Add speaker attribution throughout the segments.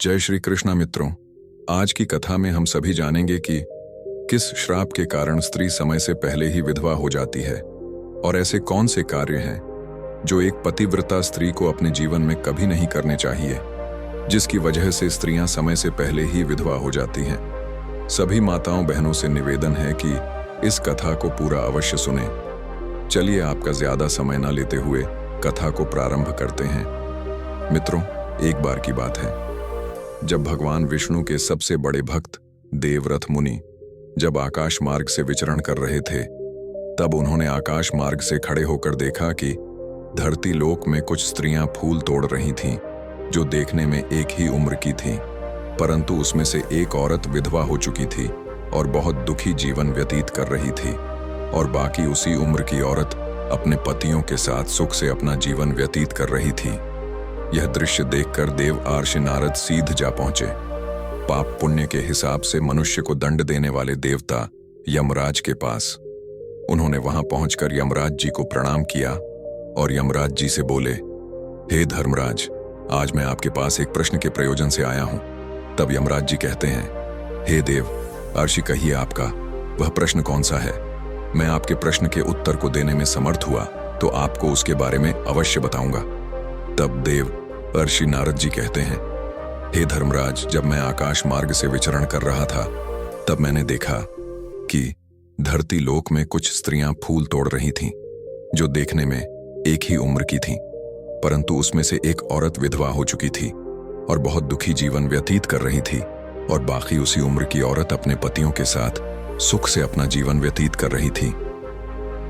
Speaker 1: जय श्री कृष्णा मित्रों। आज की कथा में हम सभी जानेंगे कि किस श्राप के कारण स्त्री समय से पहले ही विधवा हो जाती है और ऐसे कौन से कार्य हैं जो एक पतिव्रता स्त्री को अपने जीवन में कभी नहीं करने चाहिए, जिसकी वजह से स्त्रियां समय से पहले ही विधवा हो जाती हैं। सभी माताओं बहनों से निवेदन है कि इस कथा को पूरा अवश्य सुने। चलिए आपका ज्यादा समय न लेते हुए कथा को प्रारंभ करते हैं। मित्रों, एक बार की बात है जब भगवान विष्णु के सबसे बड़े भक्त देवव्रत मुनि जब आकाश मार्ग से विचरण कर रहे थे, तब उन्होंने आकाश मार्ग से खड़े होकर देखा कि धरती लोक में कुछ स्त्रियां फूल तोड़ रही थीं, जो देखने में एक ही उम्र की थीं, परंतु उसमें से एक औरत विधवा हो चुकी थी और बहुत दुखी जीवन व्यतीत कर रही थी, और बाकी उसी उम्र की औरत अपने पतियों के साथ सुख से अपना जीवन व्यतीत कर रही थी। यह दृश्य देखकर देव आर्षि नारद सीध जा पहुंचे। पाप पुण्य के हिसाब से मनुष्य को दंड देने वाले देवता यमराज के पास। उन्होंने वहां पहुंचकर यमराज जी को प्रणाम किया और यमराज जी से बोले, हे धर्मराज, आज मैं आपके पास एक प्रश्न के प्रयोजन से आया हूं। तब यमराज जी कहते हैं, हे देव, अर्षि कहिए आपका वह प्रश्न कौन सा है। मैं आपके प्रश्न के उत्तर को देने में समर्थ हुआ तो आपको उसके बारे में अवश्य बताऊंगा। तब देव अर्षि नारद जी कहते हैं, हे धर्मराज, जब मैं आकाश मार्ग से विचरण कर रहा था, तब मैंने देखा कि धरती लोक में कुछ स्त्रियां फूल तोड़ रही थीं, जो देखने में एक ही उम्र की थीं, परंतु उसमें से एक औरत विधवा हो चुकी थी और बहुत दुखी जीवन व्यतीत कर रही थी, और बाकी उसी उम्र की औरत अपने पतियों के साथ सुख से अपना जीवन व्यतीत कर रही थी।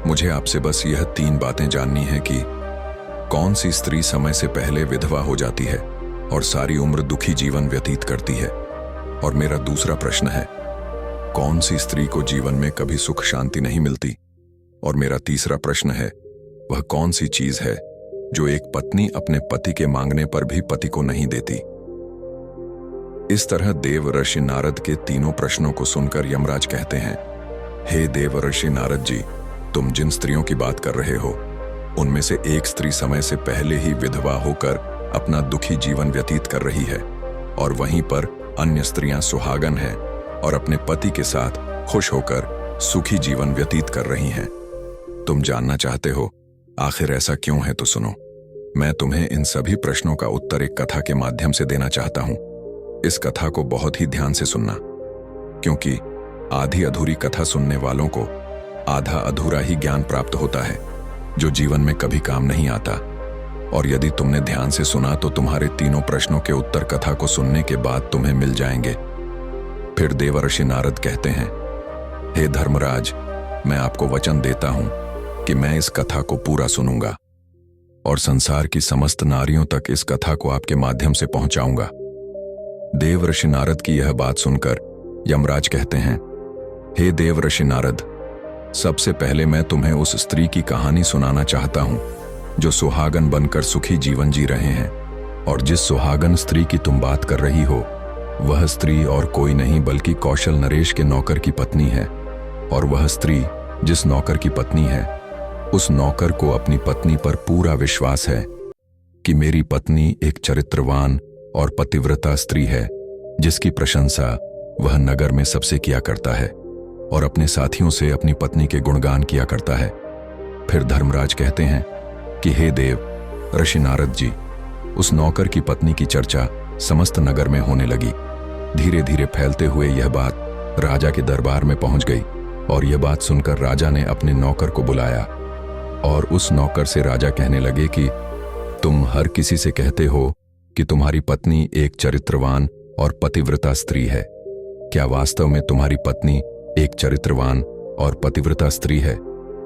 Speaker 1: मुझे आपसे बस यह 3 बातें जाननी है कि कौन सी स्त्री समय से पहले विधवा हो जाती है और सारी उम्र दुखी जीवन व्यतीत करती है। और मेरा दूसरा प्रश्न है, कौन सी स्त्री को जीवन में कभी सुख शांति नहीं मिलती। और मेरा तीसरा प्रश्न है, वह कौन सी चीज है जो एक पत्नी अपने पति के मांगने पर भी पति को नहीं देती। इस तरह देव ऋषि नारद के तीनों प्रश्नों को सुनकर यमराज कहते हैं, हे देव ऋषि नारद जी, तुम जिन स्त्रियों की बात कर रहे हो, उनमें से एक स्त्री समय से पहले ही विधवा होकर अपना दुखी जीवन व्यतीत कर रही है, और वहीं पर अन्य स्त्रियां सुहागन हैं और अपने पति के साथ खुश होकर सुखी जीवन व्यतीत कर रही हैं। तुम जानना चाहते हो आखिर ऐसा क्यों है, तो सुनो। मैं तुम्हें इन सभी प्रश्नों का उत्तर एक कथा के माध्यम से देना चाहता हूं। इस कथा को बहुत ही ध्यान से सुनना, क्योंकि आधी अधूरी कथा सुनने वालों को आधा अधूरा ही ज्ञान प्राप्त होता है, जो जीवन में कभी काम नहीं आता। और यदि तुमने ध्यान से सुना तो तुम्हारे तीनों प्रश्नों के उत्तर कथा को सुनने के बाद तुम्हें मिल जाएंगे। फिर देवर्षि नारद कहते हैं, हे धर्मराज, मैं आपको वचन देता हूं कि मैं इस कथा को पूरा सुनूंगा और संसार की समस्त नारियों तक इस कथा को आपके माध्यम से पहुंचाऊंगा। देवर्षि नारद की यह बात सुनकर यमराज कहते हैं, हे देवर्षि नारद, सबसे पहले मैं तुम्हें उस स्त्री की कहानी सुनाना चाहता हूं जो सुहागन बनकर सुखी जीवन जी रहे हैं। और जिस सुहागन स्त्री की तुम बात कर रही हो, वह स्त्री और कोई नहीं बल्कि कौशल नरेश के नौकर की पत्नी है। और वह स्त्री जिस नौकर की पत्नी है, उस नौकर को अपनी पत्नी पर पूरा विश्वास है कि मेरी पत्नी एक चरित्रवान और पतिव्रता स्त्री है, जिसकी प्रशंसा वह नगर में सबसे किया करता है और अपने साथियों से अपनी पत्नी के गुणगान किया करता है। फिर धर्मराज कहते हैं कि हे देव ऋषि नारद जी, उस नौकर की पत्नी की चर्चा समस्त नगर में होने लगी। धीरे धीरे फैलते हुए यह बात राजा के दरबार में पहुंच गई, और यह बात सुनकर राजा ने अपने नौकर को बुलाया और उस नौकर से राजा कहने लगे कि तुम हर किसी से कहते हो कि तुम्हारी पत्नी एक चरित्रवान और पतिव्रता स्त्री है। क्या वास्तव में तुम्हारी पत्नी एक चरित्रवान और पतिव्रता स्त्री है?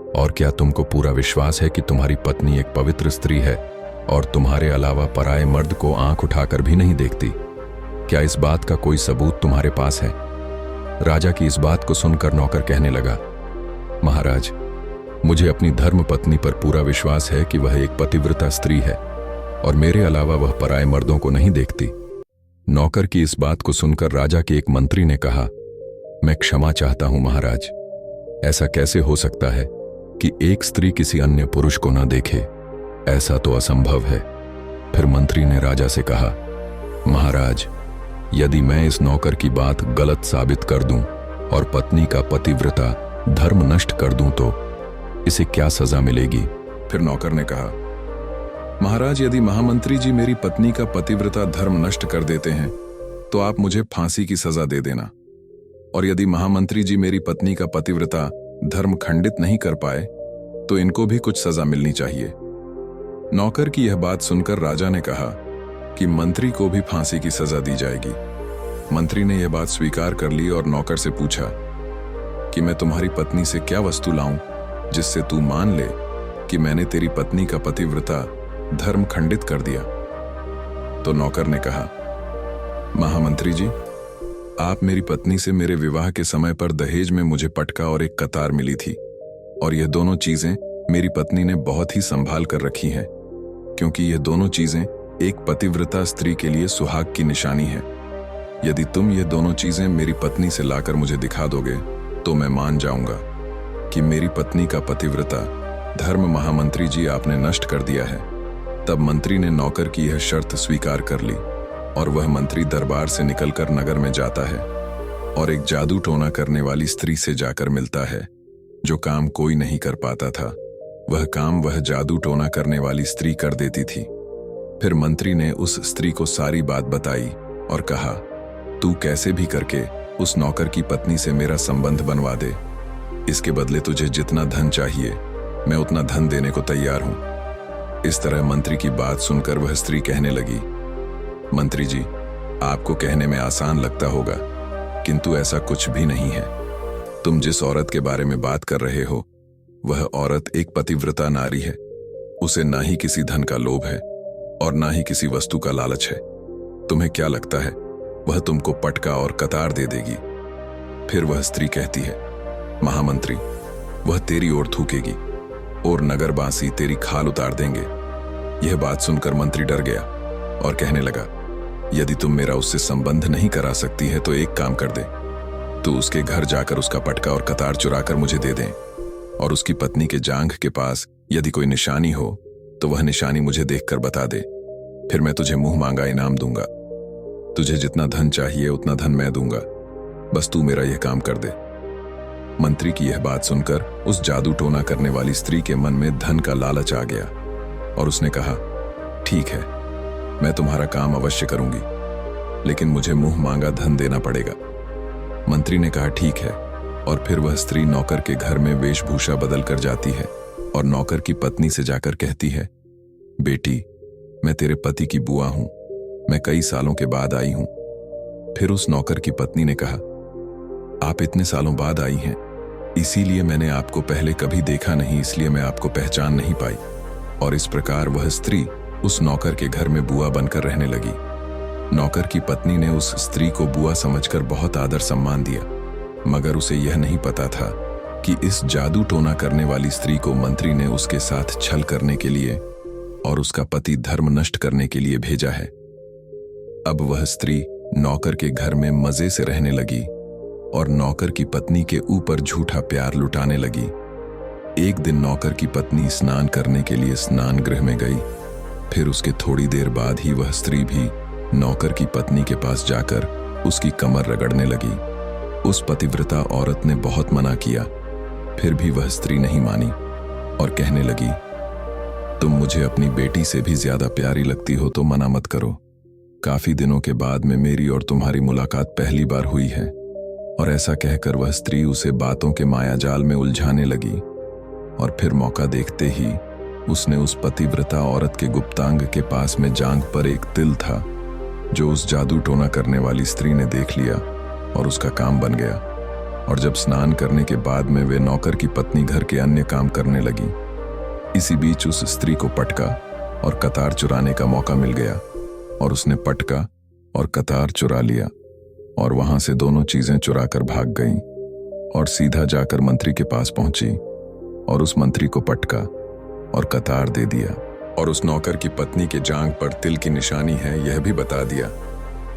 Speaker 1: और क्या तुमको पूरा विश्वास है कि तुम्हारी पत्नी एक पवित्र स्त्री है और तुम्हारे अलावा पराये मर्द को आंख उठाकर भी नहीं देखती? क्या इस बात का कोई सबूत तुम्हारे पास है? राजा की इस बात को सुनकर नौकर कहने लगा, महाराज, मुझे अपनी धर्म पत्नी पर पूरा विश्वास है कि वह एक पतिव्रता स्त्री है और मेरे अलावा वह पराये मर्दों को नहीं देखती। नौकर की इस बात को सुनकर राजा के एक मंत्री ने कहा, मैं क्षमा चाहता हूं महाराज, ऐसा कैसे हो सकता है कि एक स्त्री किसी अन्य पुरुष को न देखे? ऐसा तो असंभव है। फिर मंत्री ने राजा से कहा, महाराज, यदि मैं इस नौकर की बात गलत साबित कर दूं और पत्नी का पतिव्रता धर्म नष्ट कर दूं तो इसे क्या सजा मिलेगी? फिर नौकर ने कहा, महाराज, यदि महामंत्री जी मेरी पत्नी का पतिव्रता धर्म नष्ट कर देते हैं तो आप मुझे फांसी की सजा दे देना, और यदि महामंत्री जी मेरी पत्नी का पतिव्रता धर्म खंडित नहीं कर पाए तो इनको भी कुछ सजा मिलनी चाहिए। नौकर की यह बात सुनकर राजा ने कहा कि मंत्री को भी फांसी की सजा दी जाएगी। मंत्री ने यह बात स्वीकार कर ली और नौकर से पूछा कि मैं तुम्हारी पत्नी से क्या वस्तु लाऊं जिससे तू मान ले कि मैंने तेरी पत्नी का पतिव्रता धर्म खंडित कर दिया। तो नौकर ने कहा, महामंत्री जी, आप मेरी पत्नी से मेरे विवाह के समय पर दहेज में मुझे पटका और एक कतार मिली थी, और यह दोनों चीजें मेरी पत्नी ने बहुत ही संभाल कर रखी हैं, क्योंकि यह दोनों चीजें एक पतिव्रता स्त्री के लिए सुहाग की निशानी है। यदि तुम ये दोनों चीजें मेरी पत्नी से लाकर मुझे दिखा दोगे तो मैं मान जाऊंगा कि मेरी पत्नी का पतिव्रता धर्म महामंत्री जी आपने नष्ट कर दिया है। तब मंत्री ने नौकर की यह शर्त स्वीकार कर ली और वह मंत्री दरबार से निकलकर नगर में जाता है और एक जादू टोना करने वाली स्त्री से जाकर मिलता है। जो काम कोई नहीं कर पाता था वह काम वह जादू टोना करने वाली स्त्री कर देती थी। फिर मंत्री ने उस स्त्री को सारी बात बताई और कहा, तू कैसे भी करके उस नौकर की पत्नी से मेरा संबंध बनवा दे। इसके बदले तुझे जितना धन चाहिए मैं उतना धन देने को तैयार हूं। इस तरह मंत्री की बात सुनकर वह स्त्री कहने लगी, मंत्री जी, आपको कहने में आसान लगता होगा, किंतु ऐसा कुछ भी नहीं है। तुम जिस औरत के बारे में बात कर रहे हो वह औरत एक पतिव्रता नारी है। उसे ना ही किसी धन का लोभ है और ना ही किसी वस्तु का लालच है। तुम्हें क्या लगता है वह तुमको पटका और कतार दे देगी? फिर वह स्त्री कहती है, महामंत्री, वह तेरी ओर थूकेगी और नगरवासी तेरी खाल उतार देंगे। यह बात सुनकर मंत्री डर गया और कहने लगा, यदि तुम मेरा उससे संबंध नहीं करा सकती है तो एक काम कर दे, तू उसके घर जाकर उसका पटका और कतार चुराकर मुझे दे दे, और उसकी पत्नी के जांघ के पास यदि कोई निशानी हो तो वह निशानी मुझे देखकर बता दे। फिर मैं तुझे मुंह मांगा इनाम दूंगा। तुझे जितना धन चाहिए उतना धन मैं दूंगा, बस तू मेरा यह काम कर दे। मंत्री की यह बात सुनकर उस जादू टोना करने वाली स्त्री के मन में धन का लालच आ गया और उसने कहा, ठीक है, मैं तुम्हारा काम अवश्य करूंगी, लेकिन मुझे मुंह मांगा धन देना पड़ेगा। मंत्री ने कहा, ठीक है, और फिर वह स्त्री नौकर के घर में वेशभूषा बदल कर जाती है और नौकर की पत्नी से जाकर कहती है, बेटी, मैं तेरे पति की बुआ हूं, मैं कई सालों के बाद आई हूं। फिर उस नौकर की पत्नी ने कहा, आप इतने सालों बाद आई हैं, इसीलिए मैंने आपको पहले कभी देखा नहीं, इसलिए मैं आपको पहचान नहीं पाई। और इस प्रकार वह स्त्री उस नौकर के घर में बुआ बनकर रहने लगी। नौकर की पत्नी ने उस स्त्री को बुआ समझकर बहुत आदर सम्मान दिया, मगर उसे यह नहीं पता था कि इस जादू टोना करने वाली स्त्री को मंत्री ने उसके साथ छल करने के लिए और उसका पति धर्म नष्ट करने के लिए भेजा है। अब वह स्त्री नौकर के घर में मजे से रहने लगी और नौकर की पत्नी के ऊपर झूठा प्यार लुटाने लगी। एक दिन नौकर की पत्नी स्नान करने के लिए स्नान गृह में गई। फिर उसके थोड़ी देर बाद ही वह स्त्री भी नौकर की पत्नी के पास जाकर उसकी कमर रगड़ने लगी। उस पतिव्रता औरत ने बहुत मना किया, फिर भी वह स्त्री नहीं मानी और कहने लगी, तुम मुझे अपनी बेटी से भी ज्यादा प्यारी लगती हो तो मना मत करो। काफी दिनों के बाद में मेरी और तुम्हारी मुलाकात पहली बार हुई है। और ऐसा कहकर वह स्त्री उसे बातों के मायाजाल में उलझाने लगी और फिर मौका देखते ही उसने उस पतिव्रता औरत के गुप्तांग के पास में जांघ पर एक तिल था जो उस जादू टोना करने वाली स्त्री ने देख लिया और उसका काम बन गया। और जब स्नान करने के बाद में वे नौकर की पत्नी घर के अन्य काम करने लगी, इसी बीच उस स्त्री को पटका और कतार चुराने का मौका मिल गया और उसने पटका और कतार चुरा लिया और वहां से दोनों चीजें चुरा कर भाग गईं और सीधा जाकर मंत्री के पास पहुंची और उस मंत्री को पटका और कतार दे दिया और उस नौकर की पत्नी के जांघ पर तिल की निशानी है यह भी बता दिया।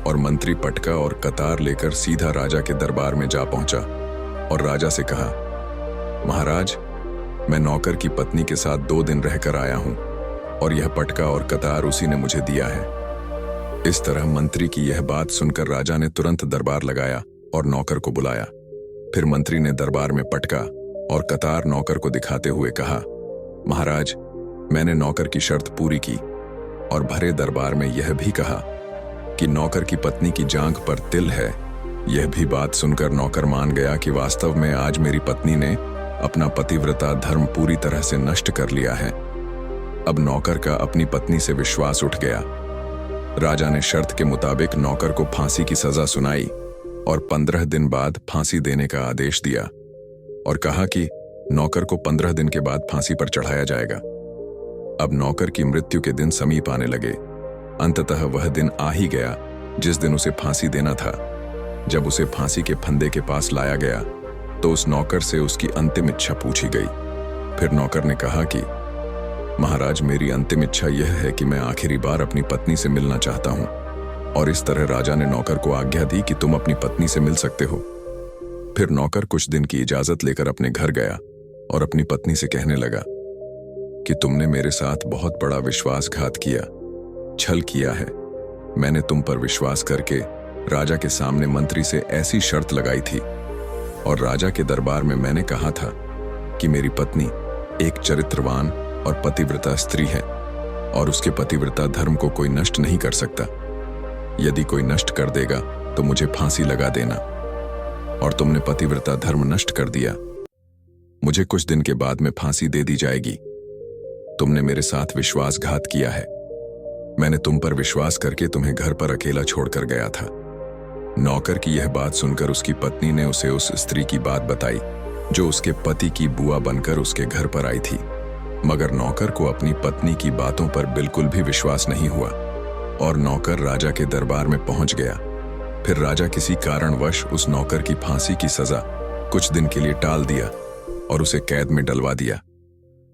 Speaker 1: और मंत्री पटका और कतार लेकर सीधा राजा के दरबार में जा पहुंचा और राजा से कहा, महाराज, मैं नौकर की पत्नी के साथ 2 दिन रहकर आया हूं और यह पटका और कतार उसी ने मुझे दिया है। इस तरह मंत्री की यह बात सुनकर राजा ने तुरंत दरबार लगाया और नौकर को बुलाया। फिर मंत्री ने दरबार में पटका और कतार नौकर को दिखाते हुए कहा, महाराज, मैंने नौकर की शर्त पूरी की और भरे दरबार में यह भी कहा कि नौकर की पत्नी की जांघ पर तिल है। यह भी बात सुनकर नौकर मान गया कि वास्तव में आज मेरी पत्नी ने अपना पतिव्रता धर्म पूरी तरह से नष्ट कर लिया है। अब नौकर का अपनी पत्नी से विश्वास उठ गया। राजा ने शर्त के मुताबिक नौकर को फांसी की सजा सुनाई और 15 दिन बाद फांसी देने का आदेश दिया और कहा कि नौकर को 15 दिन के बाद फांसी पर चढ़ाया जाएगा। अब नौकर की मृत्यु के दिन समीप आने लगे। अंततः वह दिन आ ही गया जिस दिन उसे फांसी देना था। जब उसे फांसी के फंदे के पास लाया गया तो उस नौकर से उसकी अंतिम इच्छा पूछी गई। फिर नौकर ने कहा कि महाराज, मेरी अंतिम इच्छा यह है कि मैं आखिरी बार अपनी पत्नी से मिलना चाहता हूं। और इस तरह राजा ने नौकर को आज्ञा दी कि तुम अपनी पत्नी से मिल सकते हो। फिर नौकर कुछ दिन की इजाजत लेकर अपने घर गया और अपनी पत्नी से कहने लगा कि तुमने मेरे साथ बहुत बड़ा विश्वासघात किया, छल किया है। मैंने तुम पर विश्वास करके राजा के सामने मंत्री से ऐसी शर्त लगाई थी और राजा के दरबार में मैंने कहा था कि मेरी पत्नी एक चरित्रवान और पतिव्रता स्त्री है और उसके पतिव्रता धर्म को कोई नष्ट नहीं कर सकता। यदि कोई नष्ट कर देगा तो मुझे फांसी लगा देना। और तुमने पतिव्रता धर्म नष्ट कर दिया। मुझे कुछ दिन के बाद में फांसी दे दी जाएगी। तुमने मेरे साथ विश्वासघात किया है। मैंने तुम पर विश्वास करके तुम्हें घर पर अकेला छोड़कर गया था। नौकर की यह बात सुनकर उसकी पत्नी ने उसे उस स्त्री की बात बताई जो उसके पति की बुआ बनकर उसके घर पर आई थी। मगर नौकर को अपनी पत्नी की बातों पर बिल्कुल भी विश्वास नहीं हुआ और नौकर राजा के दरबार में पहुंच गया। फिर राजा किसी कारणवश उस नौकर की फांसी की सजा कुछ दिन के लिए टाल दिया और उसे कैद में डलवा दिया।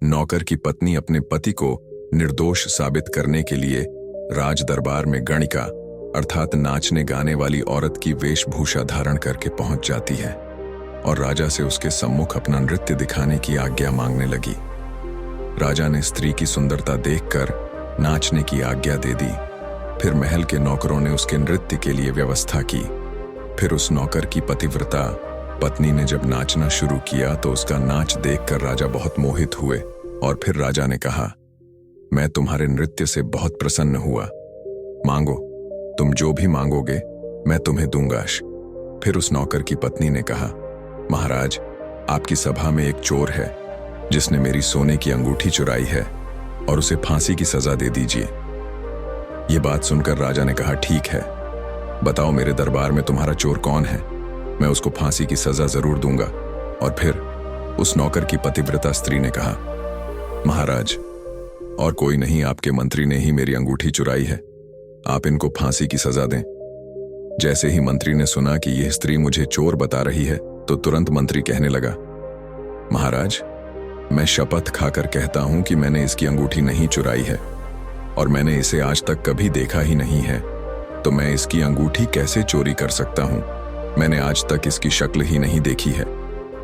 Speaker 1: नौकर की पत्नी अपने पति को निर्दोष साबित करने के लिए राज दरबार में गणिका अर्थात नाचने गाने वाली औरत की वेशभूषा धारण करके पहुंच जाती है और राजा से उसके सम्मुख अपना नृत्य दिखाने की आज्ञा मांगने लगी। राजा ने स्त्री की सुंदरता देखकर नाचने की आज्ञा दे दी। फिर महल के नौकरों ने उसके नृत्य के लिए व्यवस्था की। फिर उस नौकर की पतिव्रता पत्नी ने जब नाचना शुरू किया तो उसका नाच देखकर राजा बहुत मोहित हुए और फिर राजा ने कहा, मैं तुम्हारे नृत्य से बहुत प्रसन्न हुआ। मांगो, तुम जो भी मांगोगे मैं तुम्हें दूंगा। फिर उस नौकर की पत्नी ने कहा, महाराज, आपकी सभा में एक चोर है जिसने मेरी सोने की अंगूठी चुराई है और उसे फांसी की सजा दे दीजिए। यह बात सुनकर राजा ने कहा, ठीक है, बताओ मेरे दरबार में तुम्हारा चोर कौन है, मैं उसको फांसी की सजा जरूर दूंगा। और फिर उस नौकर की पतिव्रता स्त्री ने कहा, महाराज, और कोई नहीं, आपके मंत्री ने ही मेरी अंगूठी चुराई है, आप इनको फांसी की सजा दें। जैसे ही मंत्री ने सुना कि यह स्त्री मुझे चोर बता रही है तो तुरंत मंत्री कहने लगा, महाराज, मैं शपथ खाकर कहता हूं कि मैंने इसकी अंगूठी नहीं चुराई है और मैंने इसे आज तक कभी देखा ही नहीं है, तो मैं इसकी अंगूठी कैसे चोरी कर सकता हूं? मैंने आज तक इसकी शक्ल ही नहीं देखी है।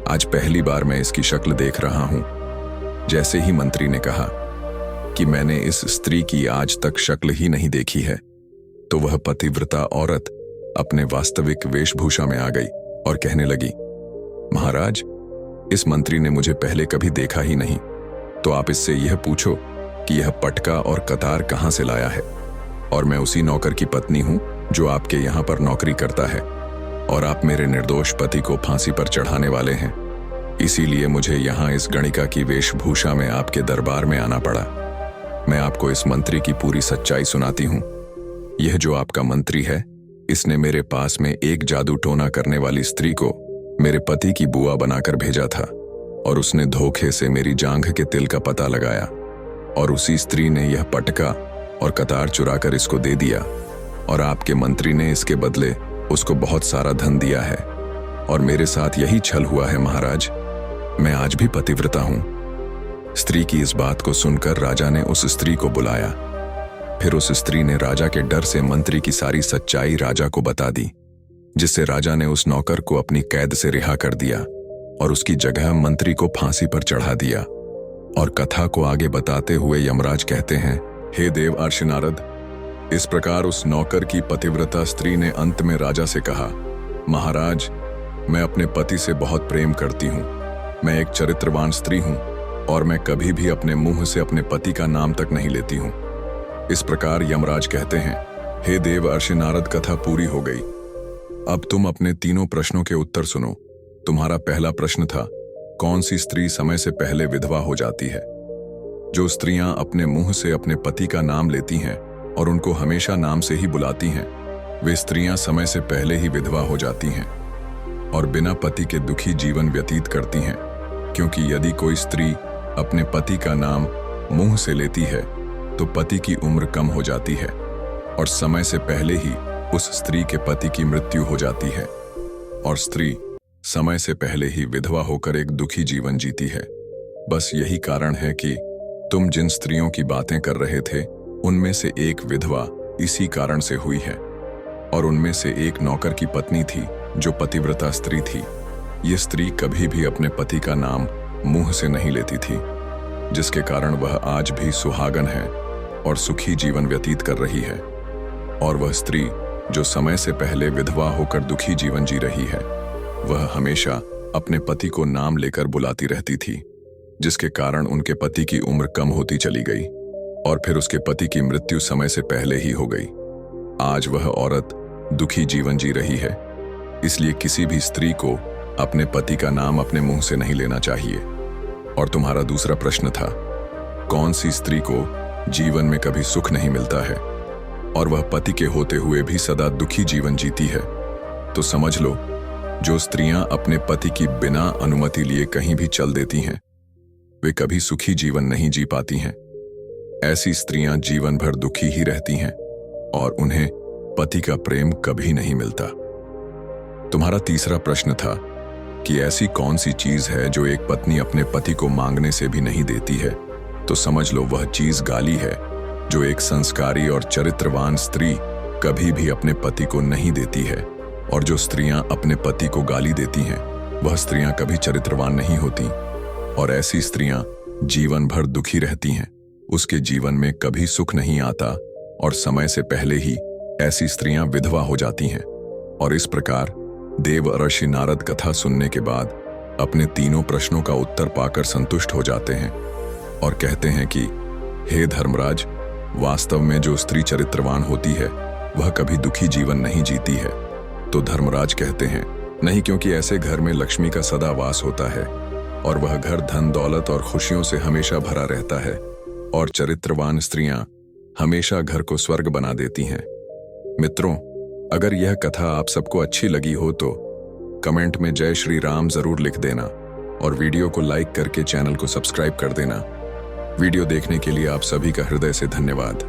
Speaker 1: आज पहली बार मैं इसकी शक्ल देख रहा हूं। जैसे ही मंत्री ने कहा कि मैंने इस स्त्री की आज तक शक्ल ही नहीं देखी है, तो वह पतिव्रता औरत अपने वास्तविक वेशभूषा में आ गई और कहने लगी, महाराज, इस मंत्री ने मुझे पहले कभी देखा ही नहीं, तो आप इससे यह पूछो कि यह पटका और कतार कहां से लाया है। और मैं उसी नौकर की पत्नी हूं जो आपके यहां पर नौकरी करता है और आप मेरे निर्दोष पति को फांसी पर चढ़ाने वाले हैं। इसीलिए मुझे यहां इस गणिका की वेशभूषा में आपके दरबार में आना पड़ा। मैं आपको इस मंत्री की पूरी सच्चाई सुनाती हूं। यह जो आपका मंत्री है, इसने मेरे पास में एक जादू टोना करने वाली स्त्री को मेरे पति की बुआ बनाकर भेजा था और उसने धोखे से मेरी जांघ के तिल का पता लगाया और उसी स्त्री ने यह पटका और कतार चुराकर इसको दे दिया और आपके मंत्री ने इसके बदले उसको बहुत सारा धन दिया है और मेरे साथ यही छल हुआ है। महाराज, मैं आज भी पतिव्रता हूं। स्त्री की इस बात को सुनकर राजा ने उस स्त्री को बुलाया। फिर उस स्त्री ने राजा के डर से मंत्री की सारी सच्चाई राजा को बता दी, जिससे राजा ने उस नौकर को अपनी कैद से रिहा कर दिया और उसकी जगह मंत्री को फांसी पर चढ़ा दिया। और कथा को आगे बताते हुए यमराज कहते हैं, हे देव अर्श नारद, इस प्रकार उस नौकर की पतिव्रता स्त्री ने अंत में राजा से कहा, महाराज, मैं अपने पति से बहुत प्रेम करती हूँ। मैं एक चरित्रवान स्त्री हूँ और मैं कभी भी अपने मुंह से अपने पति का नाम तक नहीं लेती हूँ। इस प्रकार यमराज कहते हैं, हे देव अर्षि नारद, कथा पूरी हो गई। अब तुम अपने तीनों प्रश्नों के उत्तर सुनो। तुम्हारा पहला प्रश्न था, कौन सी स्त्री समय से पहले विधवा हो जाती है? जो स्त्रियां अपने मुंह से अपने पति का नाम लेती हैं और उनको हमेशा नाम से ही बुलाती हैं, वे स्त्रियां समय से पहले ही विधवा हो जाती हैं और बिना पति के दुखी जीवन व्यतीत करती हैं। क्योंकि यदि कोई स्त्री अपने पति का नाम मुंह से लेती है तो पति की उम्र कम हो जाती है और समय से पहले ही उस स्त्री के पति की मृत्यु हो जाती है और स्त्री समय से पहले ही विधवा होकर एक दुखी जीवन जीती है। बस यही कारण है कि तुम जिन स्त्रियों की बातें कर रहे थे उनमें से एक विधवा इसी कारण से हुई है और उनमें से एक नौकर की पत्नी थी जो पतिव्रता स्त्री थी। ये स्त्री कभी भी अपने पति का नाम मुंह से नहीं लेती थी, जिसके कारण वह आज भी सुहागन है और सुखी जीवन व्यतीत कर रही है। और वह स्त्री जो समय से पहले विधवा होकर दुखी जीवन जी रही है, वह हमेशा अपने पति को नाम लेकर बुलाती रहती थी, जिसके कारण उनके पति की उम्र कम होती चली गई और फिर उसके पति की मृत्यु समय से पहले ही हो गई। आज वह औरत दुखी जीवन जी रही है। इसलिए किसी भी स्त्री को अपने पति का नाम अपने मुंह से नहीं लेना चाहिए। और तुम्हारा दूसरा प्रश्न था, कौन सी स्त्री को जीवन में कभी सुख नहीं मिलता है और वह पति के होते हुए भी सदा दुखी जीवन जीती है? तो समझ लो, जो स्त्रियां अपने पति की बिना अनुमति लिए कहीं भी चल देती हैं, वे कभी सुखी जीवन नहीं जी पाती हैं। ऐसी स्त्रियां जीवन भर दुखी ही रहती हैं और उन्हें पति का प्रेम कभी नहीं मिलता। तुम्हारा तीसरा प्रश्न था कि ऐसी कौन सी चीज है जो एक पत्नी अपने पति को मांगने से भी नहीं देती है? तो समझ लो, वह चीज गाली है, जो एक संस्कारी और चरित्रवान स्त्री कभी भी अपने पति को नहीं देती है। और जो स्त्रियां अपने पति को गाली देती हैं, वह स्त्रियां कभी चरित्रवान नहीं होती और ऐसी स्त्रियां जीवन भर दुखी रहती हैं। उसके जीवन में कभी सुख नहीं आता और समय से पहले ही ऐसी स्त्रियां विधवा हो जाती हैं। और इस प्रकार देव ऋषि नारद कथा सुनने के बाद अपने तीनों प्रश्नों का उत्तर पाकर संतुष्ट हो जाते हैं और कहते हैं कि हे धर्मराज, वास्तव में जो स्त्री चरित्रवान होती है वह कभी दुखी जीवन नहीं जीती है। तो धर्मराज कहते हैं, नहीं, क्योंकि ऐसे घर में लक्ष्मी का सदा वास होता है और वह घर धन दौलत और खुशियों से हमेशा भरा रहता है और चरित्रवान स्त्रियां हमेशा घर को स्वर्ग बना देती हैं। मित्रों, अगर यह कथा आप सबको अच्छी लगी हो तो कमेंट में जय श्री राम जरूर लिख देना और वीडियो को लाइक करके चैनल को सब्सक्राइब कर देना। वीडियो देखने के लिए आप सभी का हृदय से धन्यवाद।